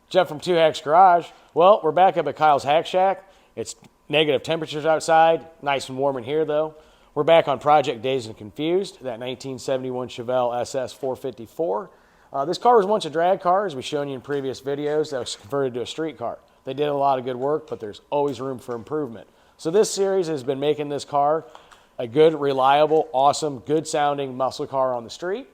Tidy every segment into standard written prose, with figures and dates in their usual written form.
Jeff from 2 Hacks Garage. Well, we're back up at Kyle's Hack Shack. It's negative temperatures outside, nice and warm in here though. We're back on Project Dazed and Confused, that 1971 Chevelle SS 454. This car was once a drag car, as we've shown you in previous videos, that was converted to a street car. They did a lot of good work, but there's always room for improvement. So this series has been making this car a good, reliable, awesome, good sounding muscle car on the street.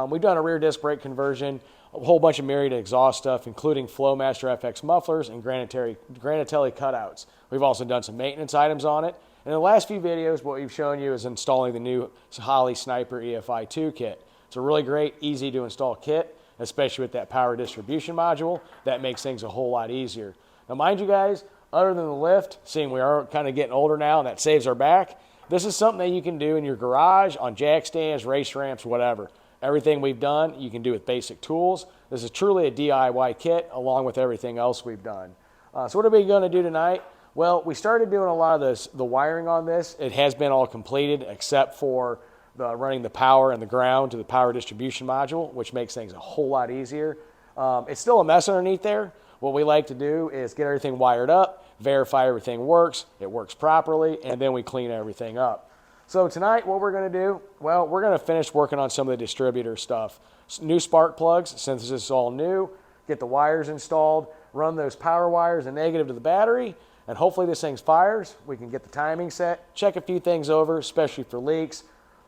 We've done a rear disc brake conversion, a whole bunch of myriad exhaust stuff, including Flowmaster FX mufflers and Granatelli cutouts. We've also done some maintenance items on it. In the last few videos, what we've shown you is installing the new Holley Sniper EFI 2 kit. It's a really great, easy to install kit, especially with that power distribution module. That makes things a whole lot easier. Now mind you guys, other than the lift, seeing we are kind of getting older now and that saves our back, this is something that you can do in your garage, on jack stands, race ramps, whatever. Everything we've done, you can do with basic tools. This is truly a DIY kit along with everything else we've done. So what are we going to do tonight? Well, we started doing a lot of the wiring on this. It has been all completed except for running the power and the ground to the power distribution module, which makes things a whole lot easier. It's still a mess underneath there. What we like to do is get everything wired up, verify everything works, it works properly, and then we clean everything up. So tonight, what we're going to do, well, we're going to finish working on some of the distributor stuff. New spark plugs, since this is all new, get the wires installed, run those power wires and negative to the battery, and hopefully this thing fires. We can get the timing set, check a few things over, especially for leaks,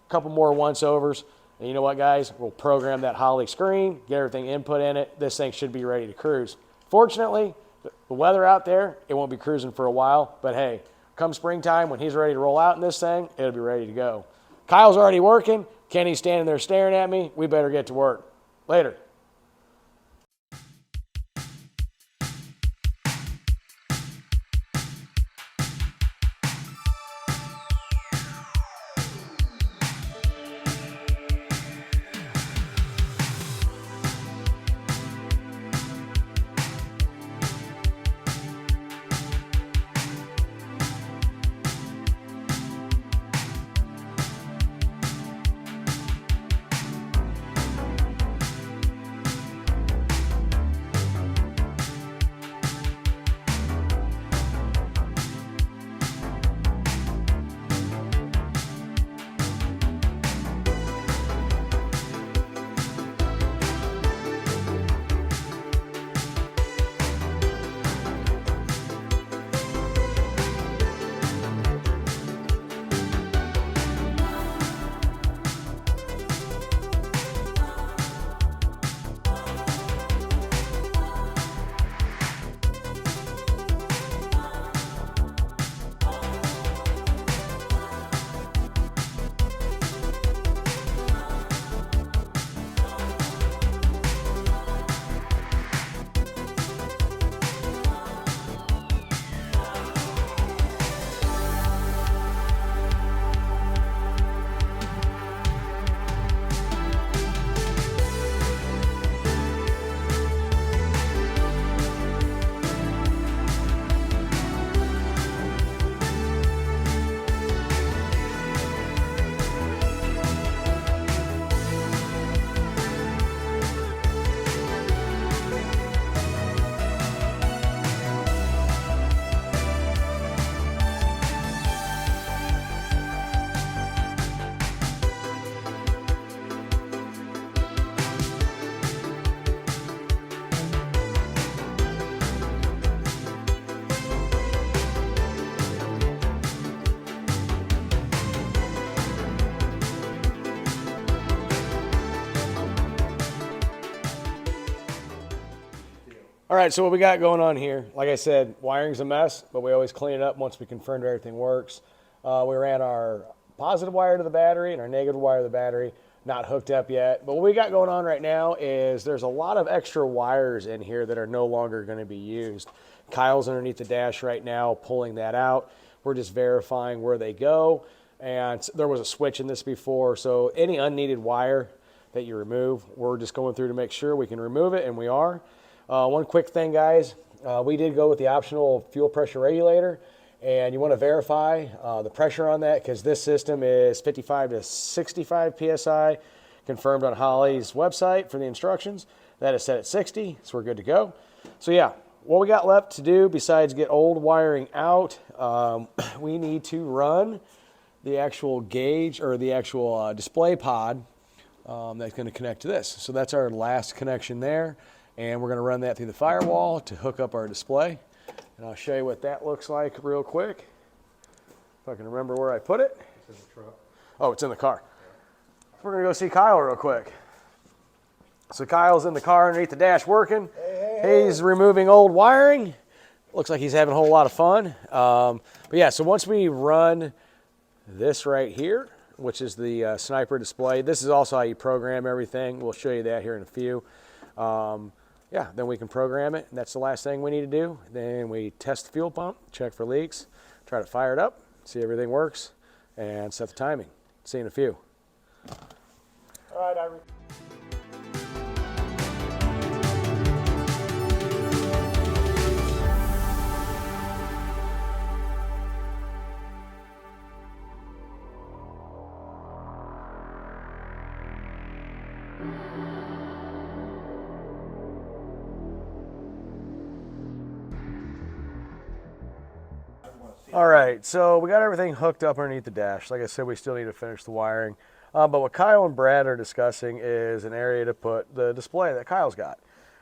a couple more once-overs, and you know what, guys? We'll program that Holley screen, get everything input in it. This thing should be ready to cruise. Fortunately, the weather out there, it won't be cruising for a while, but hey, come springtime, when he's ready to roll out in this thing, it'll be ready to go. Kyle's already working. Kenny's standing there staring at me. We better get to work. Later. All right, so what we got going on here, like I said, wiring's a mess, but we always clean it up once we confirmed everything works. We ran our positive wire to the battery and our negative wire to the battery, not hooked up yet. But what we got going on right now is there's a lot of extra wires in here that are no longer going to be used. Kyle's underneath the dash right now pulling that out. We're just verifying where they go. And there was a switch in this before, so any unneeded wire that you remove, we're just going through to make sure we can remove it, and we are. One quick thing, guys, we did go with the optional fuel pressure regulator, and you want to verify the pressure on that because this system is 55 to 65 PSI, confirmed on Holley's website for the instructions. That is set at 60, so we're good to go. So yeah, what we got left to do besides get old wiring out, we need to run the actual gauge or the actual display pod that's going to connect to this. So that's our last connection there, and we're going to run that through the firewall to hook up our display. And I'll show you what that looks like real quick. If I can remember where I put it. It's in the truck. Oh, it's in the car. So we're going to go see Kyle real quick. So Kyle's in the car underneath the dash working. He's removing old wiring. Looks like he's having a whole lot of fun. But yeah, so once we run this right here, which is the sniper display, this is also how you program everything. We'll show you that here in a few. Yeah, then we can program it. And that's the last thing we need to do. Then we test the fuel pump, check for leaks, try to fire it up, see everything works, and set the timing. See you in a few. All right, Ivory. All right, so we got everything hooked up underneath the dash. Like I said, we still need to finish the wiring. But what Kyle and Brad are discussing is an area to put the display that Kyle's got.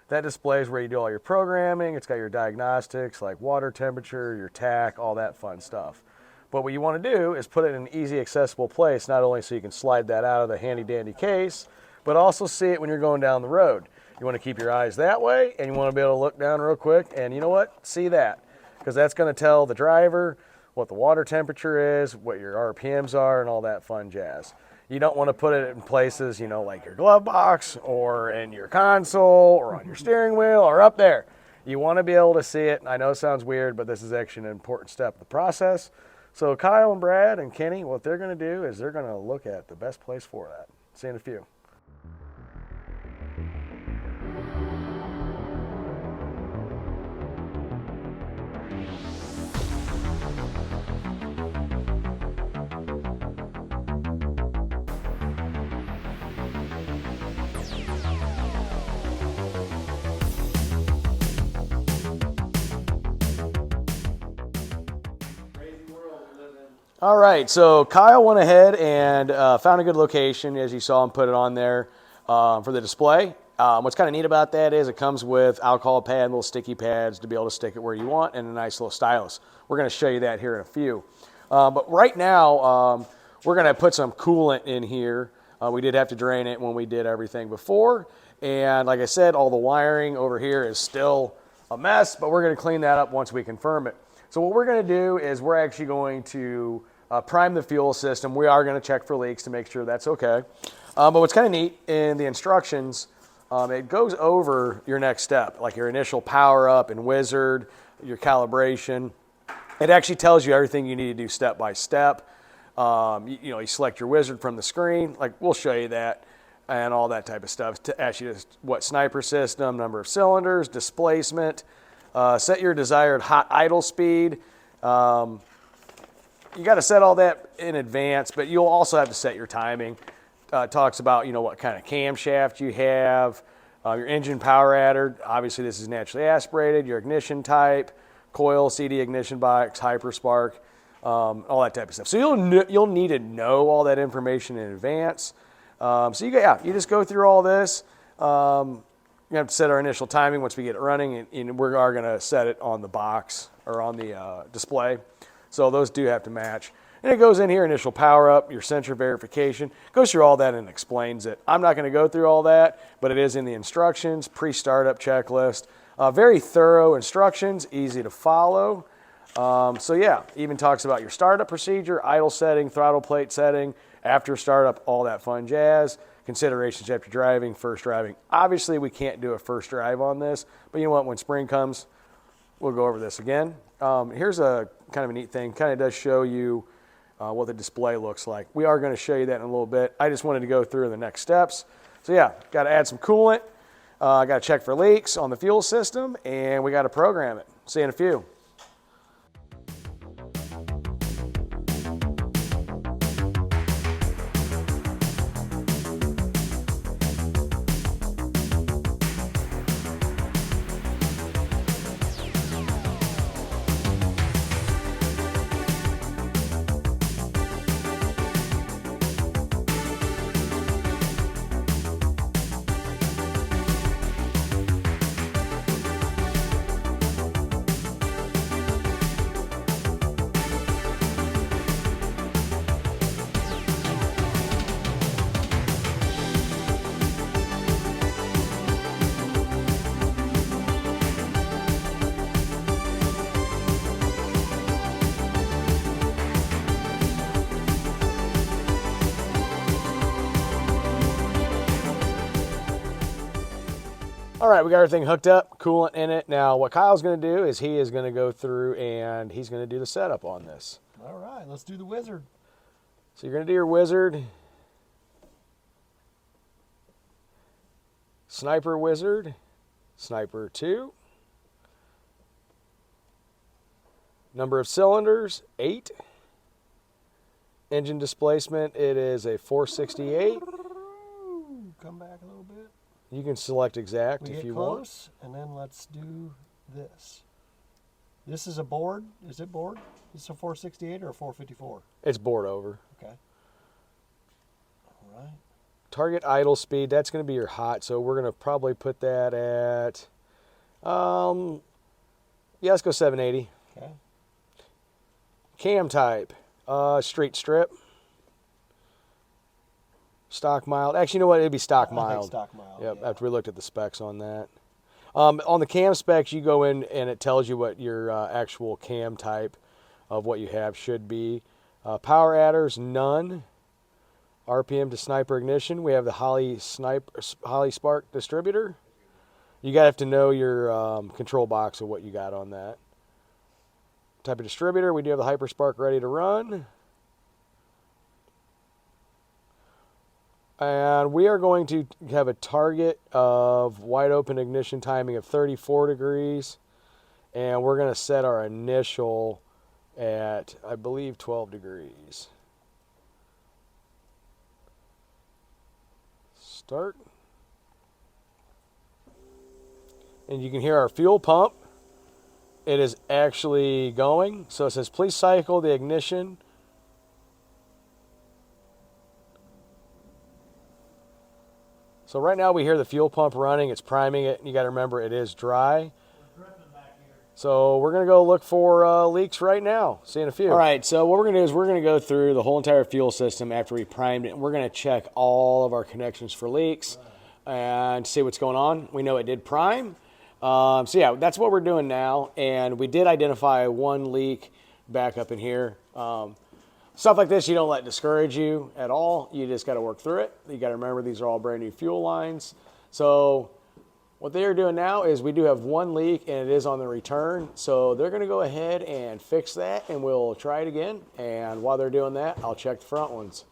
That display is where you do all your programming. It's got your diagnostics like water temperature, your tach, all that fun stuff. But what you want to do is put it in an easy accessible place, not only so you can slide that out of the handy dandy case, but also see it when you're going down the road. You want to keep your eyes that way, and you want to be able to look down real quick, and you know what? See that. Because that's going to tell the driver what the water temperature is, what your RPMs are, and all that fun jazz. You don't want to put it in places, you know, like your glove box or in your console or on your steering wheel or up there. You want to be able to see it. I know it sounds weird, but this is actually an important step of the process. So Kyle and Brad and Kenny, what they're going to do is they're going to look at the best place for that. See you in a few. All right, so Kyle went ahead and found a good location, as you saw him put it on there for the display. What's kind of neat about that is it comes with alcohol pad, little sticky pads to be able to stick it where you want, and a nice little stylus. We're going to show you that here in a few. But right now, we're going to put some coolant in here. We did have to drain it when we did everything before. And like I said, all the wiring over here is still a mess, but we're going to clean that up once we confirm it. So what we're going to do is we're actually going to prime the fuel system. We are going to check for leaks to make sure that's okay. But what's kind of neat in the instructions, it goes over your next step, like your initial power up and wizard, your calibration. It actually tells you everything you need to do step by step. You select your wizard from the screen, like we'll show you that, and all that type of stuff. To ask you what sniper system, number of cylinders, displacement, set your desired hot idle speed. You got to set all that in advance, but you'll also have to set your timing. It talks about, what kind of camshaft you have, your engine power adder. Obviously, this is naturally aspirated, your ignition type, Coil, CD ignition box, Hyperspark, all that type of stuff. So you'll need to know all that information in advance. So you just go through all this. We have to set our initial timing once we get it running, and we are going to set it on the box or on the display. So those do have to match. And it goes in here, initial power up, your sensor verification. Goes through all that and explains it. I'm not going to go through all that, but it is in the instructions, pre-startup checklist. Very thorough instructions, easy to follow. Even talks about your startup procedure, idle setting, throttle plate setting, after startup, all that fun jazz. Considerations after driving, first driving. Obviously, we can't do a first drive on this, but you know what? When spring comes, we'll go over this again. Here's a kind of a neat thing. Kind of does show you what the display looks like. We are going to show you that in a little bit. I just wanted to go through the next steps. So yeah, got to add some coolant. Got to check for leaks on the fuel system, and we got to program it. See you in a few. All right, we got everything hooked up, coolant in it. Now, what Kyle's going to do is he is going to go through and he's going to do the setup on this. All right, let's do the wizard. So you're going to do your wizard. Sniper wizard. Sniper 2. Number of cylinders, 8. Engine displacement, it is a 468. Come back a little bit. You can select exact We if get you close, and then let's do this. This is a board. Is it board? Is it a 468 or a 454? It's board over. Okay. All right. Target idle speed, that's going to be your hot, so we're going to probably put that at, yeah, let's go 780. Okay. Cam type, street strip. Stock mild. Actually, you know what? It'd be stock I mild. think stock mild. Yep, Yeah. after we looked at the specs on that. On the cam specs, you go in and it tells you what your actual cam type of what you have should be. Power adders, none. RPM to sniper ignition. We have the Holley Spark distributor. You gotta have to know your control box of what you got on that. Type of distributor, we do have the Hyperspark ready to run. And we are going to have a target of wide open ignition timing of 34 degrees. And we're going to set our initial at, I believe, 12 degrees. Start. And you can hear our fuel pump. It is actually going. So it says, please cycle the ignition. So right now we hear the fuel pump running. It's priming it. You got to remember it is dry. So we're going to go look for leaks right now. See you in a few. All right, so what we're going to do is we're going to go through the whole entire fuel system after we primed it. We're going to check all of our connections for leaks and see what's going on. We know it did prime. So yeah, that's what we're doing now. And we did identify one leak back up in here. Stuff like this, you don't let discourage you at all. You just got to work through it. You got to remember these are all brand new fuel lines. So what they are doing now is we do have one leak and it is on the return. So they're going to go ahead and fix that and we'll try it again. And while they're doing that, I'll check the front ones.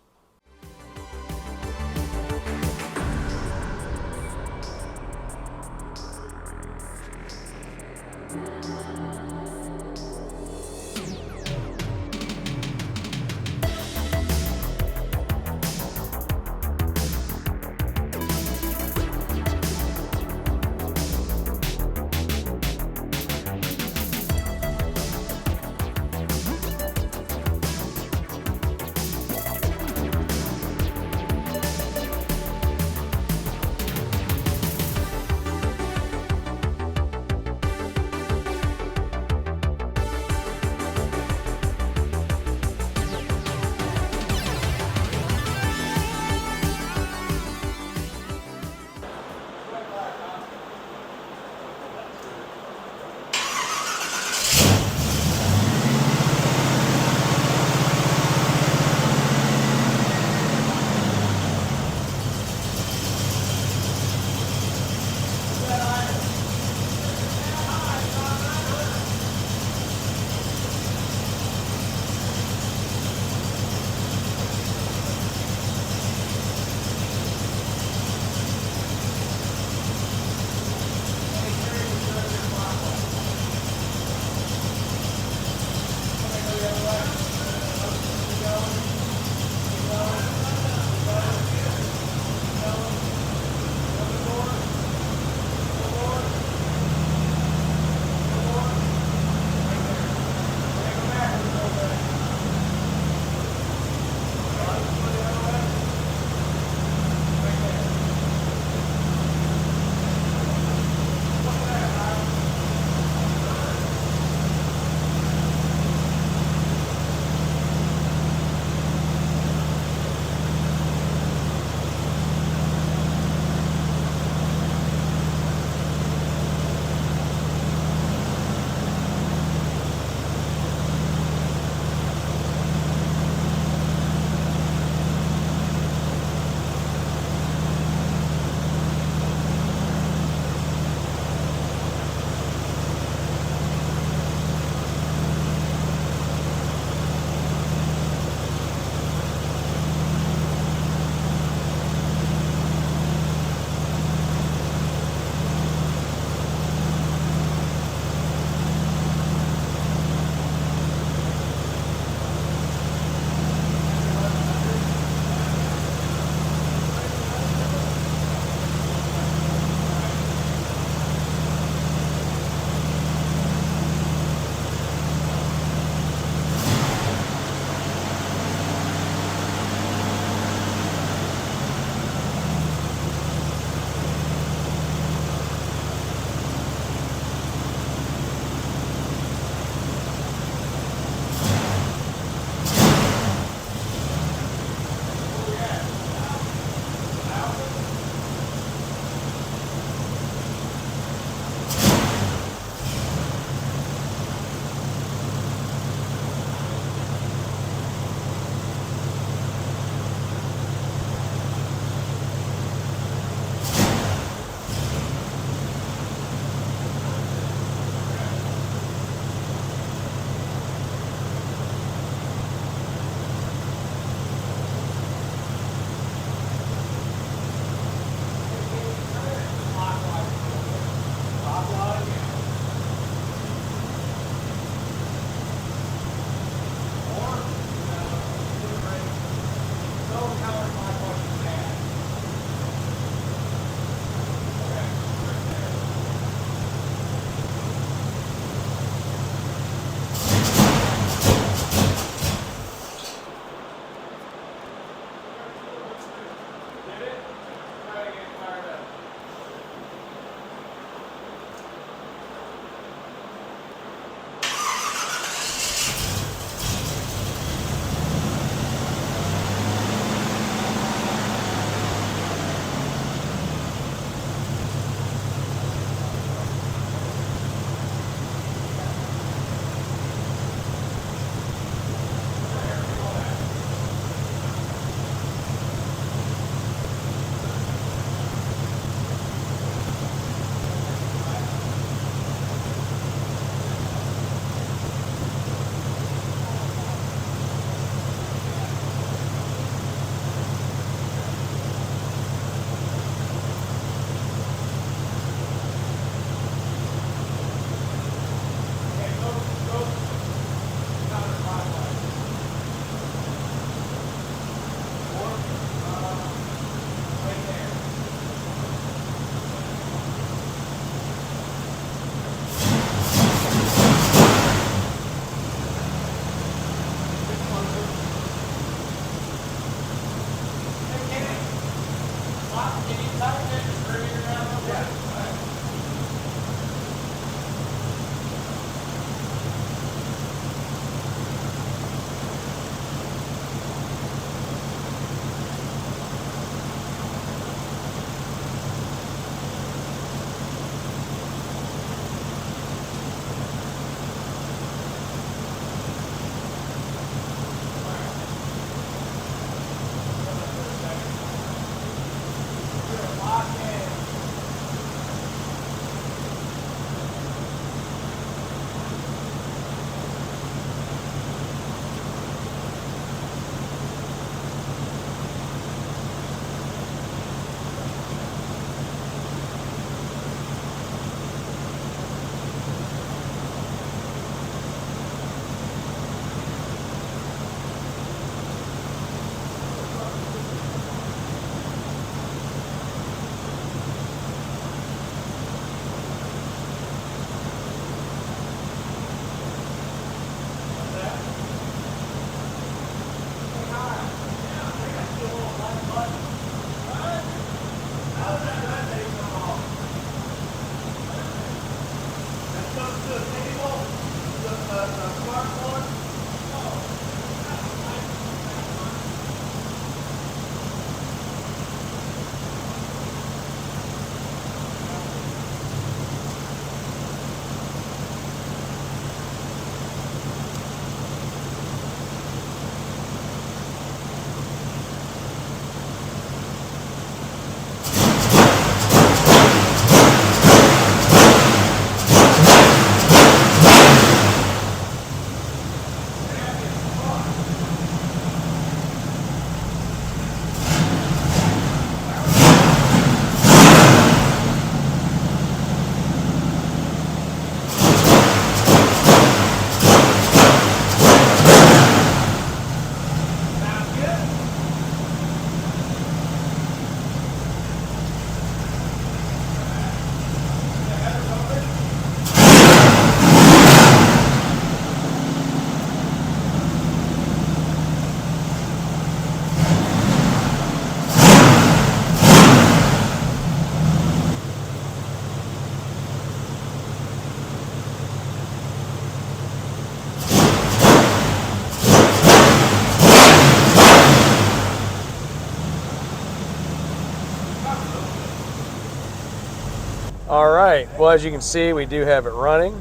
All right, well, as you can see, we do have it running.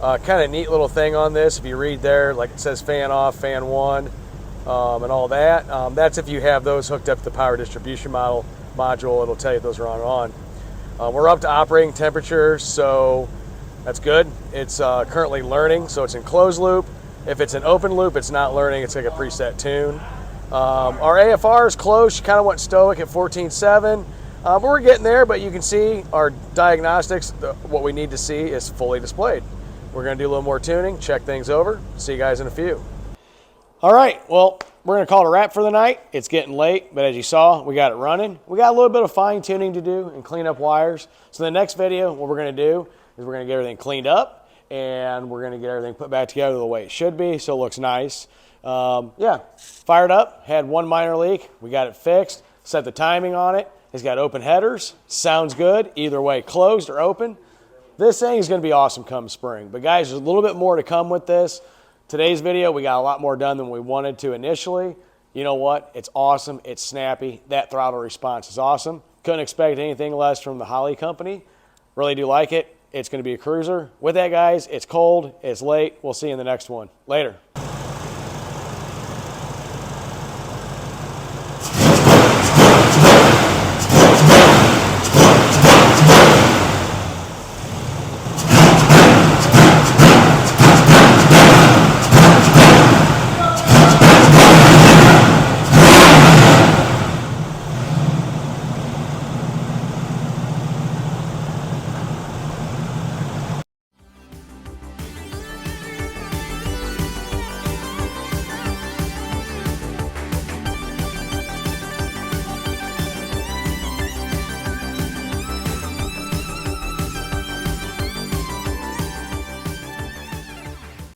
Kind of neat little thing on this. If you read there, like it says fan off, fan one, and all that. That's if you have those hooked up to the power distribution module. It'll tell you if those are on and on. We're up to operating temperature, so that's good. It's currently learning, so it's in closed loop. If it's an open loop, it's not learning. It's like a preset tune. Our AFR is close. She kind of went stoic at 14.7. But we're getting there, but you can see our diagnostics, what we need to see is fully displayed. We're going to do a little more tuning, check things over. See you guys in a few. All right, well, we're going to call it a wrap for the night. It's getting late, but as you saw, we got it running. We got a little bit of fine tuning to do and clean up wires. So the next video, what we're going to do is we're going to get everything cleaned up and we're going to get everything put back together the way it should be so it looks nice. Yeah, fired up, had one minor leak. We got it fixed, set the timing on it. It's got open headers, sounds good, either way, closed or open. This thing is going to be awesome come spring. But guys, there's a little bit more to come with this. Today's video, we got a lot more done than we wanted to initially. You know what? It's awesome. It's snappy. That throttle response is awesome. Couldn't expect anything less from the Holley company. Really do like it. It's going to be a cruiser. With that, guys, it's cold. It's late. We'll see you in the next one. Later.